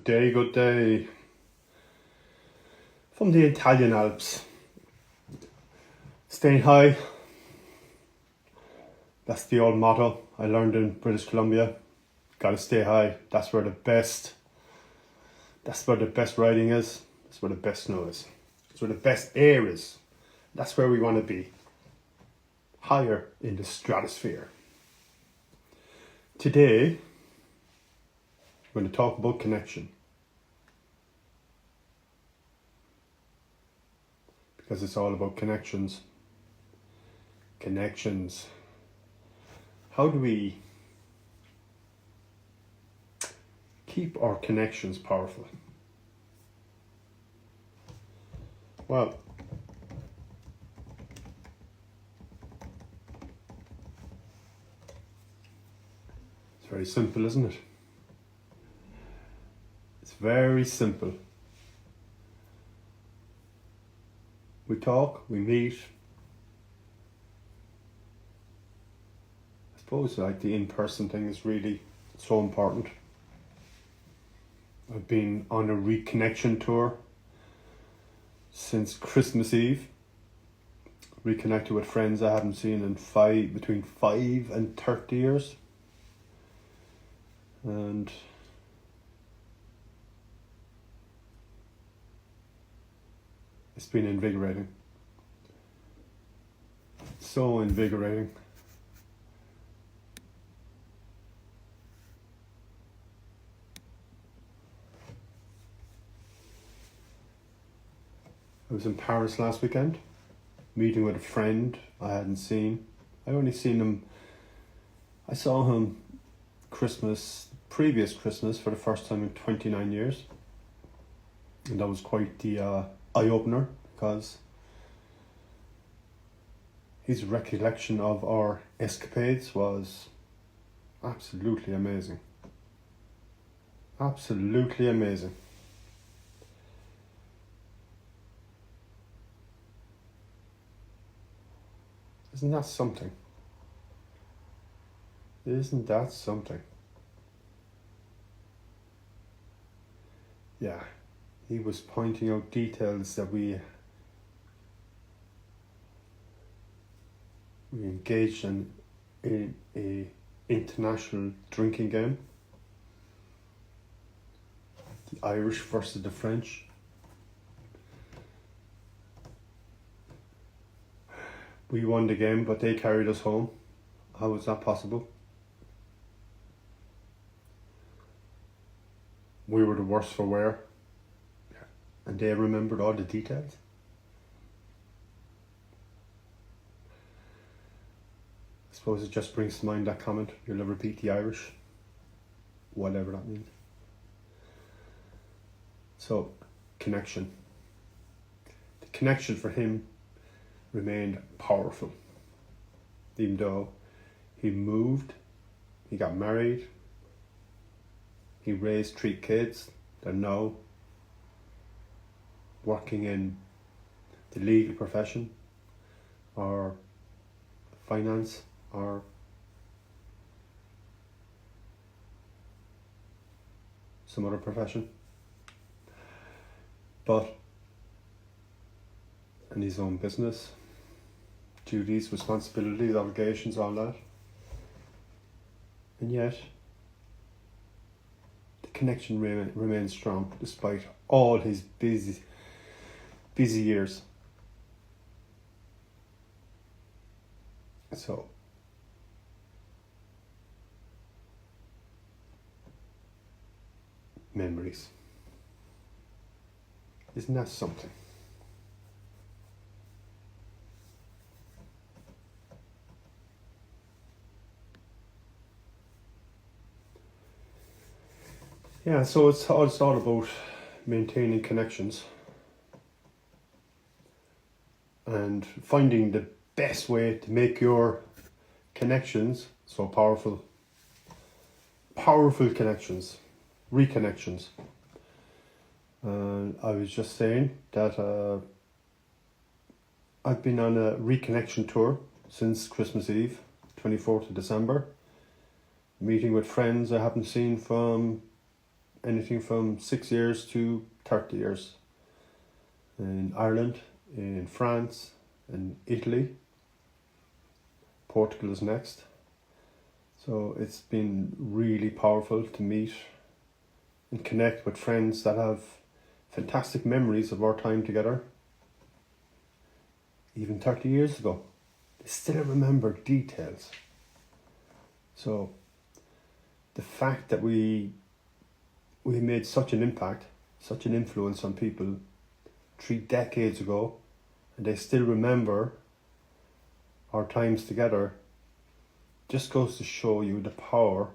Good day from the Italian Alps. Staying high, that's the old motto I learned in British Columbia. Gotta stay high, that's where the best riding is, that's where the best snow is, that's where the best air is, that's where we want to be, higher in the stratosphere. Today, we're going to talk about connection. Because it's all about connections. Connections. How do we keep our connections powerful? Well, it's very simple, isn't it? It's very simple. We talk, we meet. I suppose like the in-person thing is really so important. I've been on a reconnection tour since Christmas Eve. Reconnected with friends I haven't seen in between 5 and 30 years. And it's been invigorating. So invigorating. I was in Paris last weekend, meeting with a friend I hadn't seen. I saw him previous Christmas for the first time in 29 years. And that was quite the eye-opener, because his recollection of our escapades was absolutely amazing. Absolutely amazing. Isn't that something? Isn't that something? Yeah. He was pointing out details that we engaged in a international drinking game. The Irish versus the French. We won the game, but they carried us home. How was that possible? We were the worst for wear. And they remembered all the details. I suppose it just brings to mind that comment, you'll never beat the Irish. Whatever that means. So, connection. The connection for him remained powerful. Even though he moved, he got married, he raised 3 kids, they're now working in the legal profession or finance or some other profession. But in his own business, duties, responsibilities, obligations, all that. And yet, the connection remains strong despite all his busy years. So, memories. Isn't that something? Yeah, so it's all about maintaining connections and finding the best way to make your connections so powerful. Powerful connections, reconnections. I was just saying that I've been on a reconnection tour since Christmas Eve, 24th of December, meeting with friends I haven't seen from anything from 6 years to 30 years. In Ireland, in France, in Italy. Portugal is next. So it's been really powerful to meet and connect with friends that have fantastic memories of our time together. Even 30 years ago. They still remember details. So the fact that we made such an impact, such an influence on people 3 decades ago, and they still remember our times together, just goes to show you the power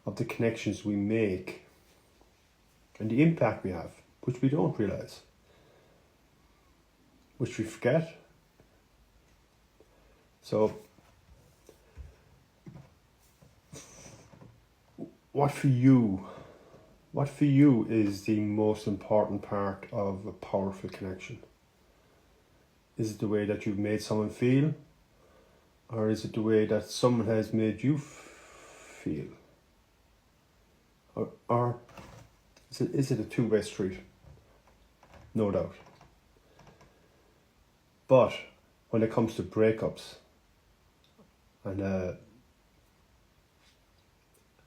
of the connections we make and the impact we have, which we don't realize, which we forget. So what for you is the most important part of a powerful connection? Is it the way that you've made someone feel? Or is it the way that someone has made you feel? Or is it a two-way street? No doubt. But when it comes to breakups and a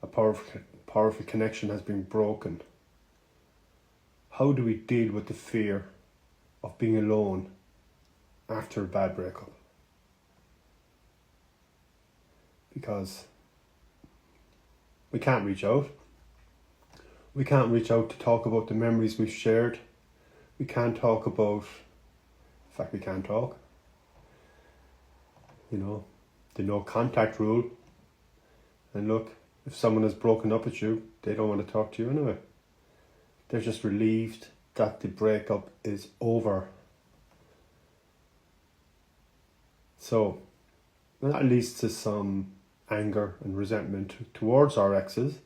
powerful connection has been broken, how do we deal with the fear of being alone after a bad breakup? Because we can't reach out. We can't reach out to talk about the memories we've shared. We can't talk about, in fact we can't talk. You know, the no contact rule. And look, if someone has broken up with you, they don't want to talk to you anyway. They're just relieved that the breakup is over. So, that leads to some anger and resentment towards our exes,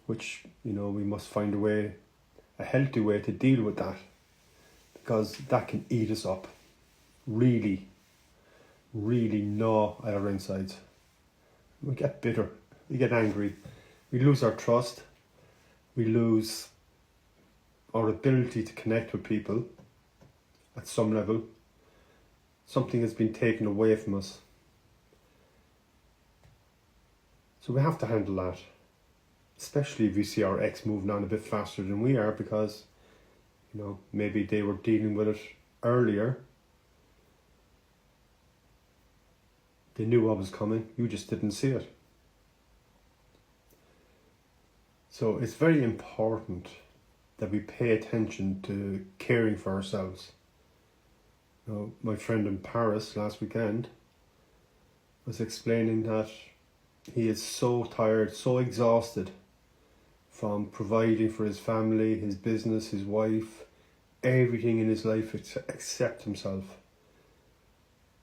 which, you know, we must find a healthy way to deal with that, because that can eat us up, really, really gnaw at our insides. We get bitter, we get angry, we lose our trust, we lose our ability to connect with people at some level. Something has been taken away from us. So we have to handle that, especially if we see our ex moving on a bit faster than we are, because, you know, maybe they were dealing with it earlier. They knew what was coming, you just didn't see it. So it's very important that we pay attention to caring for ourselves. You know, my friend in Paris last weekend was explaining that he is so tired, so exhausted from providing for his family, his business, his wife, everything in his life except himself.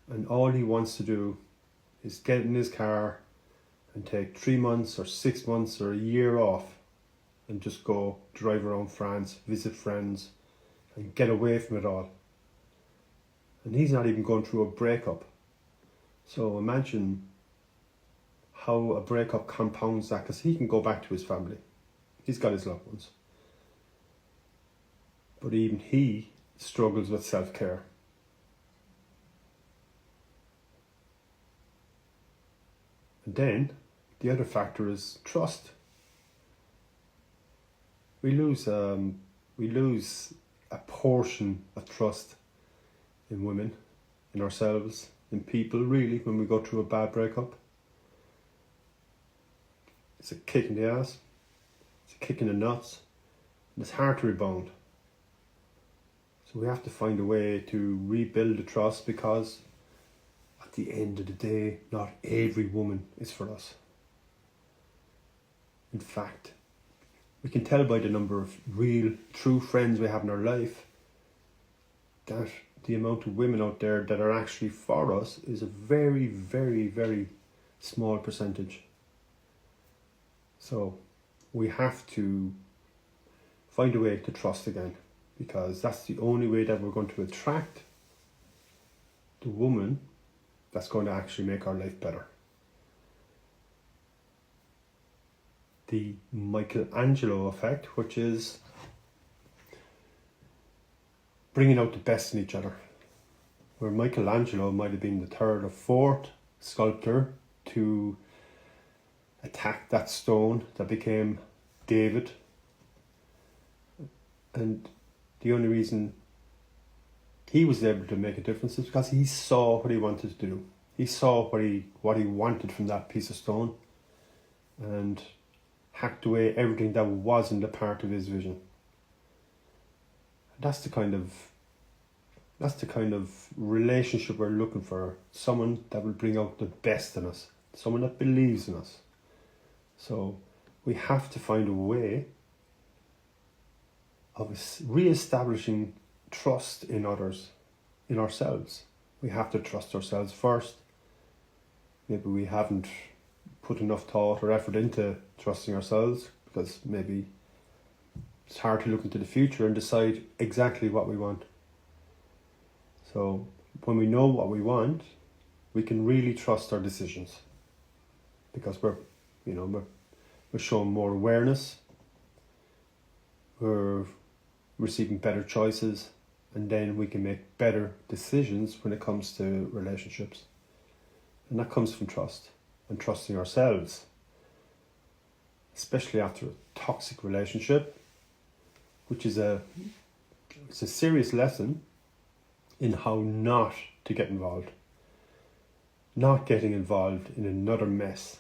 And all he wants to do is get in his car and take 3 months or 6 months or a year off and just go drive around France, visit friends and get away from it all. And he's not even going through a breakup. So imagine how a breakup compounds that, because he can go back to his family. He's got his loved ones. But even he struggles with self-care. And then the other factor is trust. We lose a portion of trust in women, in ourselves, in people, really, when we go through a bad breakup. It's a kick in the ass, it's a kick in the nuts, and it's hard to rebound. So we have to find a way to rebuild the trust, because at the end of the day, not every woman is for us. In fact, we can tell by the number of real, true friends we have in our life that the amount of women out there that are actually for us is a very, very, very small percentage. So we have to find a way to trust again, because that's the only way that we're going to attract the woman that's going to actually make our life better. the Michelangelo effect, which is bringing out the best in each other. Where Michelangelo might have been the third or fourth sculptor to attack that stone that became David. And the only reason he was able to make a difference is because he saw what he wanted to do. He saw what he wanted from that piece of stone and hacked away everything that wasn't a part of his vision. That's the kind of relationship we're looking for. Someone that will bring out the best in us. Someone that believes in us. So we have to find a way of re-establishing trust in others, in ourselves. We have to trust ourselves first. Maybe we haven't put enough thought or effort into trusting ourselves because maybe it's hard to look into the future and decide exactly what we want. So when we know what we want, we can really trust our decisions because we're showing more awareness, we're receiving better choices, and then we can make better decisions when it comes to relationships. And that comes from trust and trusting ourselves, especially after a toxic relationship, which is it's a serious lesson in how not to get involved. Not getting involved in another mess.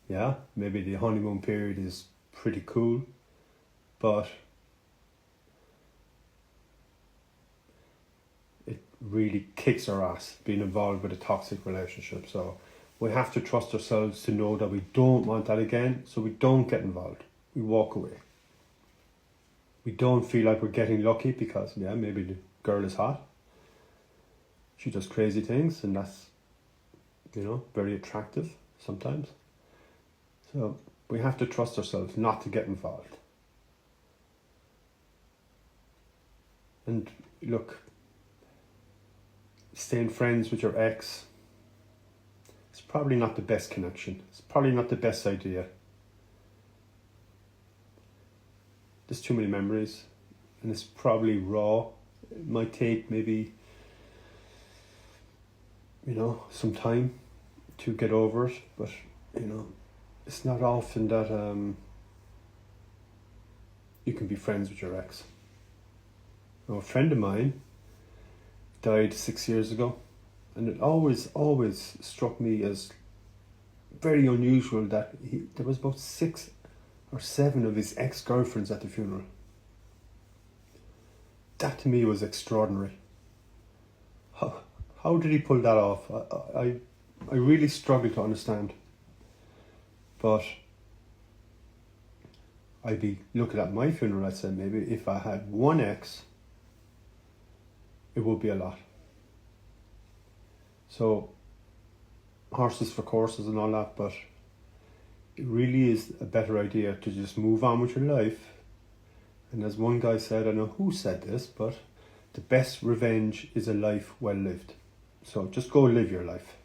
Yeah, maybe the honeymoon period is pretty cool, but it really kicks our ass being involved with a toxic relationship. So we have to trust ourselves to know that we don't want that again, so we don't get involved. We walk away. We don't feel like we're getting lucky because, maybe the girl is hot. She does crazy things and that's, very attractive sometimes. So we have to trust ourselves not to get involved. And look, staying friends with your ex, it's probably not the best connection. It's probably not the best idea. There's too many memories and it's probably raw. It might take maybe, some time to get over it, but, it's not often that you can be friends with your ex. A friend of mine died 6 years ago, and it always struck me as very unusual that there was about 6 or 7 of his ex-girlfriends at the funeral. That to me was extraordinary. How did he pull that off? I really struggle to understand. But I'd be looking at my funeral, I'd say maybe if I had one ex, it would be a lot. So, horses for courses and all that, but it really is a better idea to just move on with your life. And as one guy said, I don't know who said this, but the best revenge is a life well lived. So just go live your life.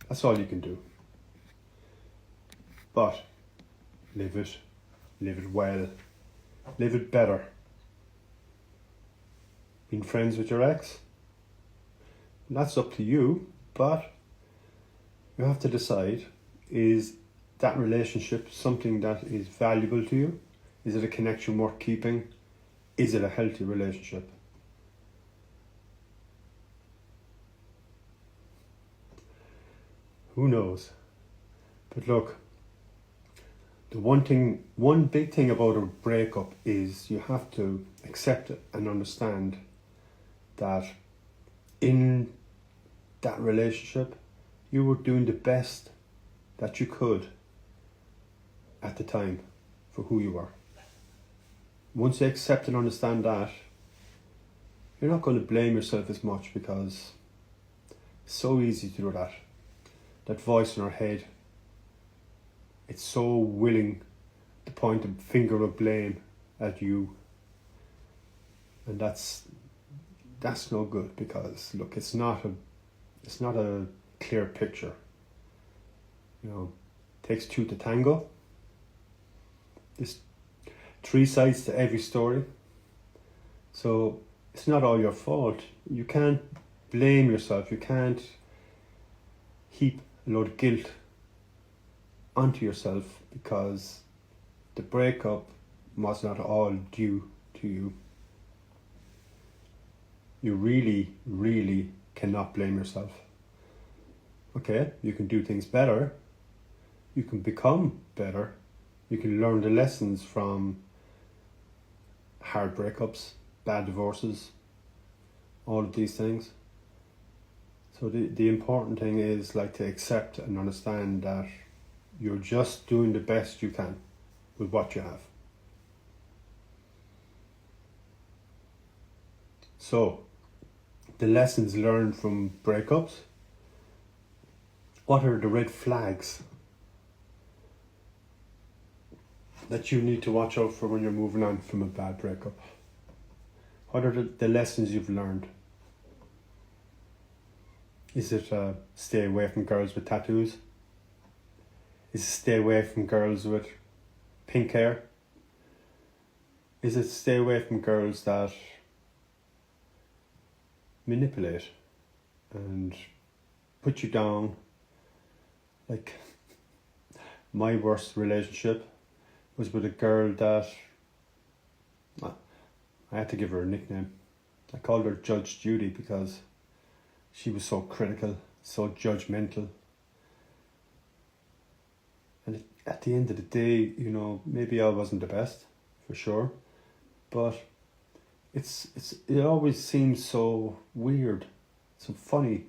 That's all you can do. But live it well, live it better. Being friends with your ex, that's up to you, but you have to decide, is that relationship something that is valuable to you? Is it a connection worth keeping? Is it a healthy relationship? Who knows? But look, the one big thing about a breakup is you have to accept it and understand that in that relationship, you were doing the best that you could at the time for who you were. Once you accept and understand that, you're not going to blame yourself as much because it's so easy to do that. That voice in our head, it's so willing to point a finger of blame at you. And that's no good because look, it's not a clear picture. It takes two to tango, There's three sides to every story. So it's not all your fault. You can't blame yourself. You can't heap a load of guilt onto yourself because the breakup was not all due to you. You really, really cannot blame yourself. Okay, you can do things better. You can become better. You can learn the lessons from hard breakups, bad divorces, all of these things. So the important thing is like to accept and understand that you're just doing the best you can with what you have. So, the lessons learned from breakups. What are the red flags that you need to watch out for when you're moving on from a bad breakup? What are the lessons you've learned? Is it stay away from girls with tattoos? Is it stay away from girls with pink hair? Is it stay away from girls that manipulate and put you down? Like, my worst relationship was with a girl that I had to give her a nickname. I called her Judge Judy because she was so critical, so judgmental. And at the end of the day, you know, maybe I wasn't the best, for sure, but it always seems so weird, so funny,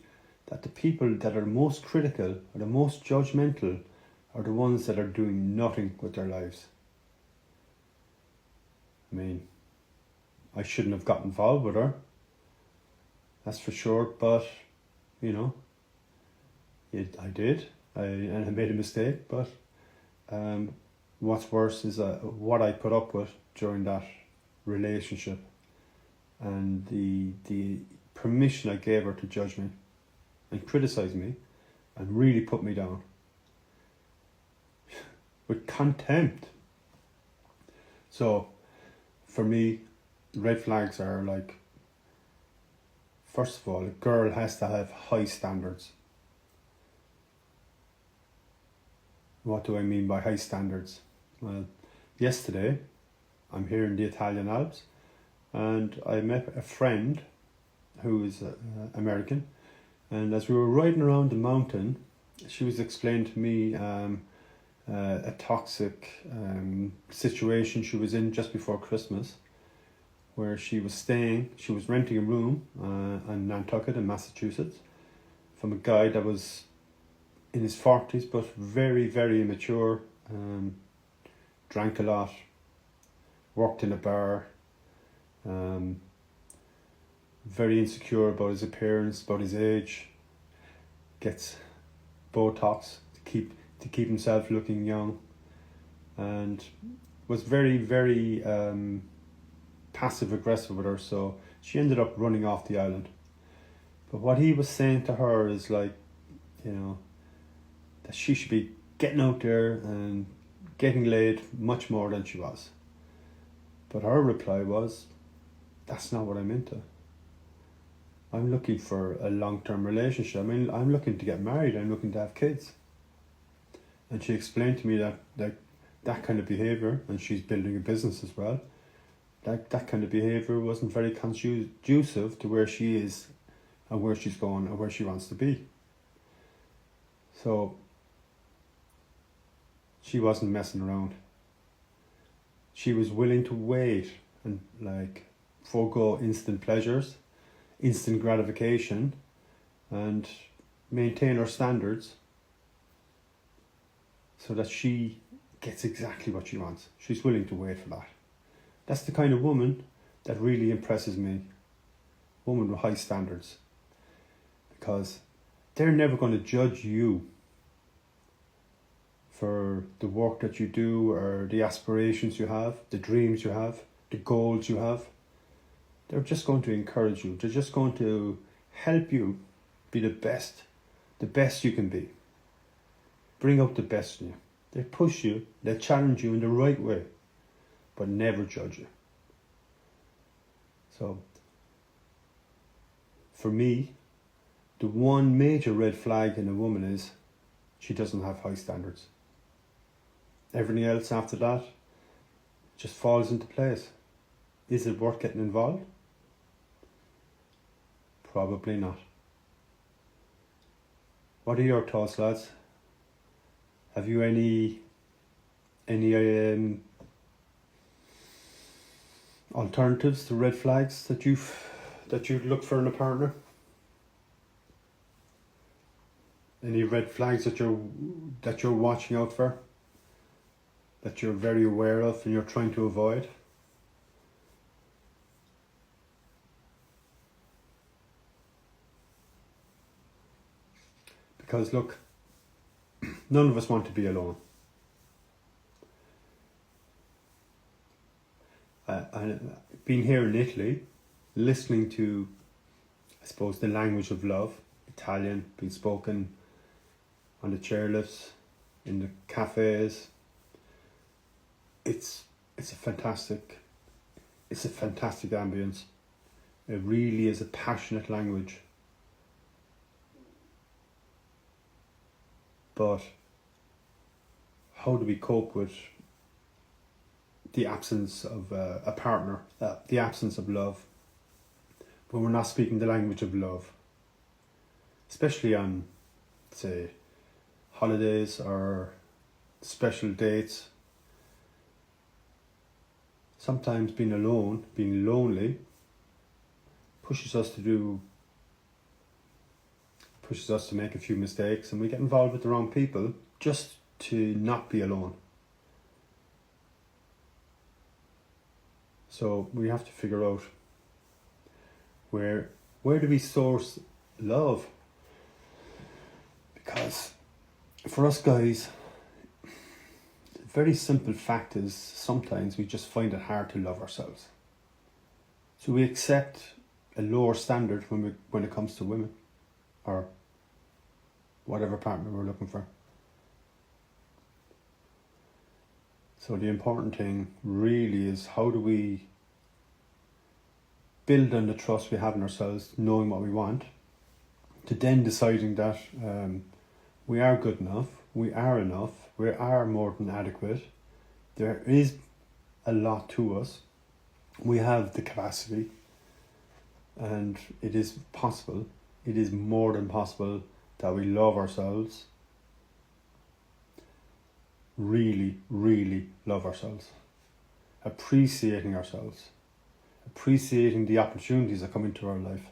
that the people that are most critical or the most judgmental are the ones that are doing nothing with their lives. I mean, I shouldn't have got involved with her, that's for sure, but, you know, I did, and I made a mistake, but what's worse is what I put up with during that relationship and the permission I gave her to judge me and criticize me and really put me down with contempt. So for me, red flags are like, first of all, a girl has to have high standards. What do I mean by high standards? Well, yesterday, I'm here in the Italian Alps, and I met a friend who is American, and as we were riding around the mountain, she was explaining to me a toxic situation she was in just before Christmas, where she was renting a room in Nantucket in Massachusetts from a guy that was in his 40s but very, very immature, drank a lot, worked in a bar, very insecure about his appearance, about his age, gets Botox to keep himself looking young, and was very, very passive aggressive with her, so she ended up running off the island. But what he was saying to her is like, you know, that she should be getting out there and getting laid much more than she was. But her reply was, that's not what I'm into. I'm looking for a long-term relationship. I mean, I'm looking to get married. I'm looking to have kids. And she explained to me that kind of behaviour, and she's building a business as well, that kind of behaviour wasn't very conducive to where she is and where she's going and where she wants to be. So she wasn't messing around. She was willing to wait and like forego instant pleasures, instant gratification, and maintain her standards so that she gets exactly what she wants. She's willing to wait for that. That's the kind of woman that really impresses me. Woman with high standards. Because they're never going to judge you for the work that you do or the aspirations you have, the dreams you have, the goals you have. They're just going to encourage you. They're just going to help you be the best you can be. Bring out the best in you. They push you, they challenge you in the right way. but never judge you. So, for me, the one major red flag in a woman is she doesn't have high standards. Everything else after that just falls into place. Is it worth getting involved? Probably not. What are your thoughts, lads? Have you any alternatives to red flags that you'd look for in a partner? Any red flags that you're watching out for, that you're very aware of and you're trying to avoid? Because look, none of us want to be alone. And being here in Italy, listening to, I suppose, the language of love, Italian, being spoken on the chairlifts, in the cafes, it's a fantastic ambience. It really is a passionate language. But how do we cope with the absence of a partner, the absence of love, when we're not speaking the language of love? Especially on, say, holidays or special dates. Sometimes being alone, being lonely, pushes us to make a few mistakes, and we get involved with the wrong people just to not be alone. So we have to figure out where do we source love? Because for us guys, the very simple fact is sometimes we just find it hard to love ourselves. So we accept a lower standard when it comes to women, or whatever partner we're looking for. So the important thing really is, how do we build on the trust we have in ourselves, knowing what we want, to then deciding that we are good enough, we are enough, we are more than adequate, there is a lot to us, we have the capacity, and it is possible, it is more than possible that we love ourselves, really, really love ourselves, appreciating the opportunities that come into our life,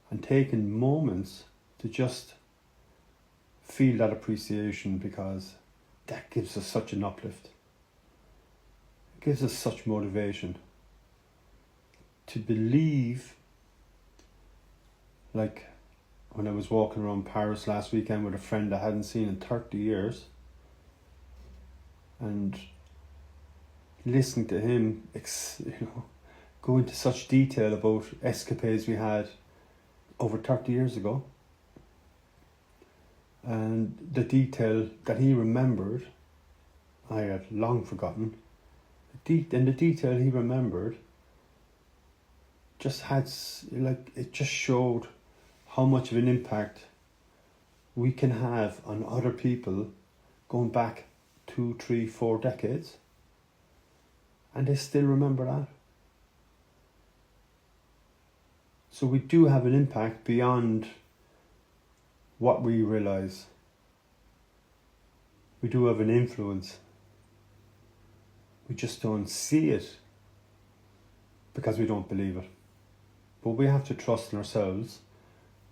and taking moments to just feel that appreciation, because that gives us such an uplift. It gives us such motivation to believe. Like when I was walking around Paris last weekend with a friend I hadn't seen in 30 years, and listening to him go into such detail about escapades we had over 30 years ago, and the detail that he remembered I had long forgotten, and the detail he remembered just had, it just showed how much of an impact we can have on other people going back 2, 3, 4 decades, and they still remember that. So we do have an impact beyond what we realise. We do have an influence. We just don't see it because we don't believe it. But we have to trust in ourselves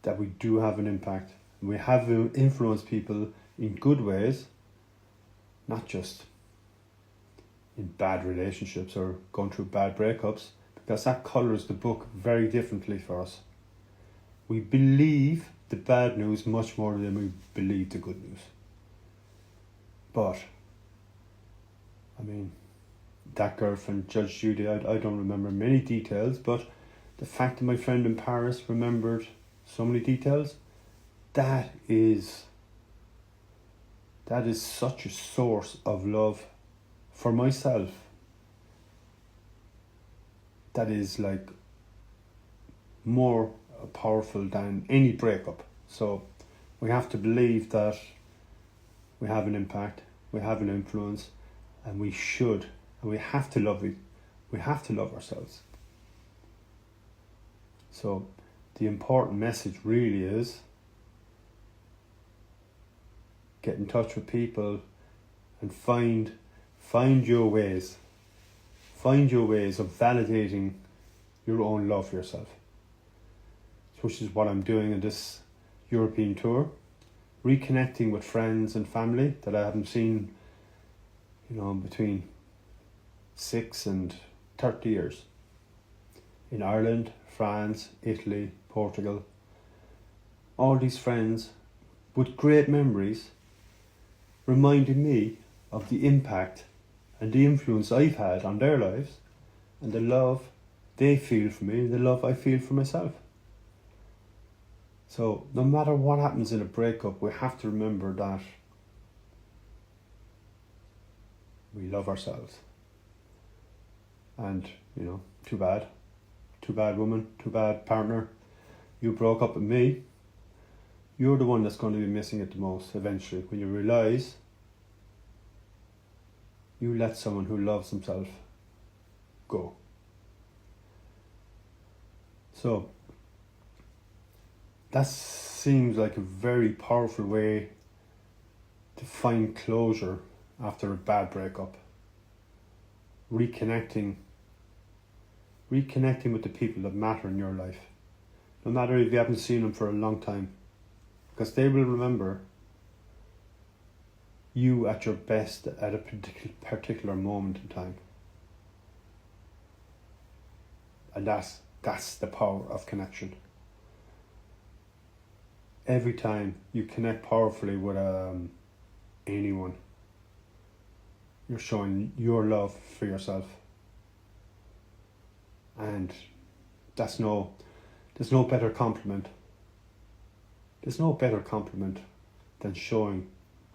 that we do have an impact. We have influenced people in good ways, not just in bad relationships or going through bad breakups, because that colours the book very differently for us. We believe the bad news much more than we believe the good news. But, I mean, that girlfriend, Judge Judy, I don't remember many details, but the fact that my friend in Paris remembered so many details, that is such a source of love for myself, that is like more powerful than any breakup. So we have to believe that we have an impact, we have an influence, and we should, and we have to love it. We have to love ourselves. So the important message really is get in touch with people and find your ways. Find your ways of validating your own love for yourself. Which is what I'm doing in this European tour. Reconnecting with friends and family that I haven't seen, between 6 and 30 years. In Ireland, France, Italy, Portugal. All these friends with great memories reminding me of the impact and the influence I've had on their lives and the love they feel for me and the love I feel for myself. So no matter what happens in a breakup, we have to remember that we love ourselves. And, too bad woman, too bad partner, you broke up with me. You're the one that's going to be missing it the most eventually, when you realise you let someone who loves himself go. So that seems like a very powerful way to find closure after a bad breakup. Reconnecting with the people that matter in your life. No matter if you haven't seen them for a long time. Because they will remember you at your best at a particular moment in time. And that's the power of connection. Every time you connect powerfully with anyone, you're showing your love for yourself. And there's no better compliment. There's no better compliment than showing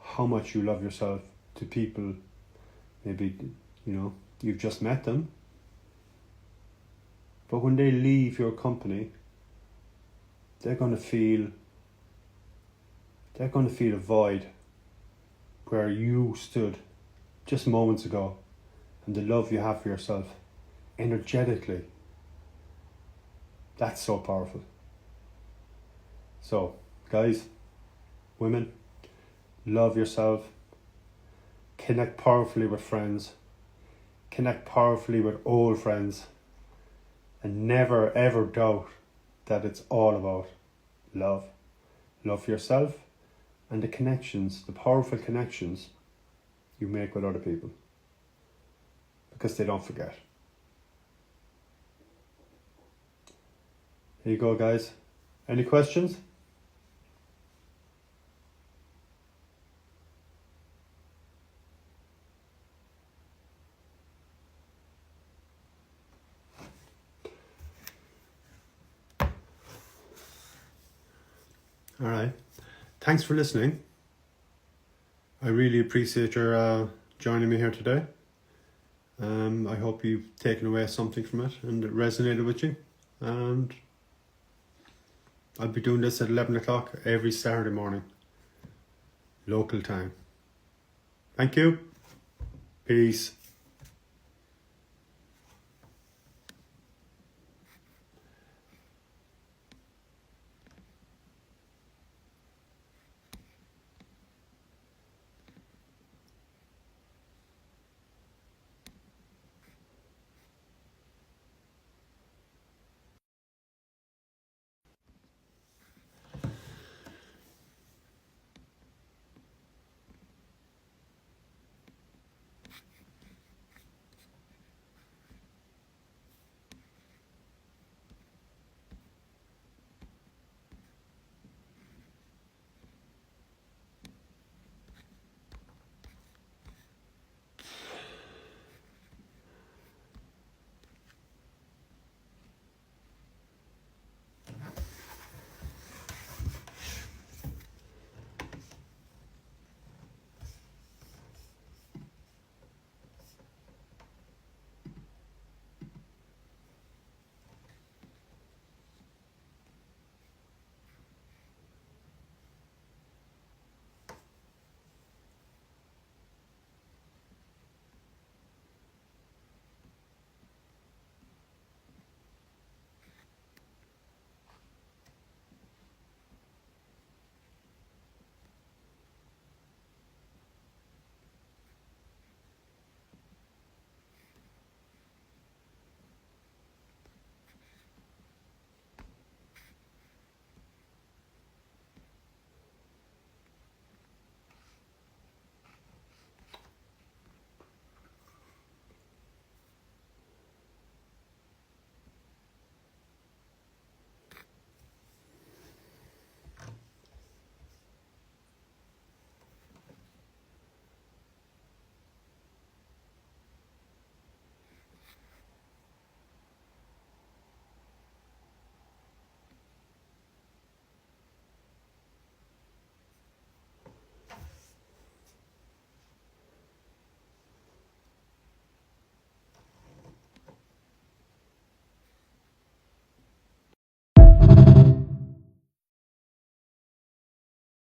how much you love yourself to people. Maybe, you've just met them. But when they leave your company, they're going to feel a void where you stood just moments ago, and the love you have for yourself energetically. That's so powerful. So, guys, women, love yourself. Connect powerfully with friends. Connect powerfully with old friends. And never ever doubt that it's all about love. Love for yourself and the connections, the powerful connections you make with other people. Because they don't forget. There you go, guys. Any questions? All right. Thanks for listening. I really appreciate your joining me here today. I hope you've taken away something from it and it resonated with you. And I'll be doing this at 11 o'clock every Saturday morning, local time. Thank you. Peace.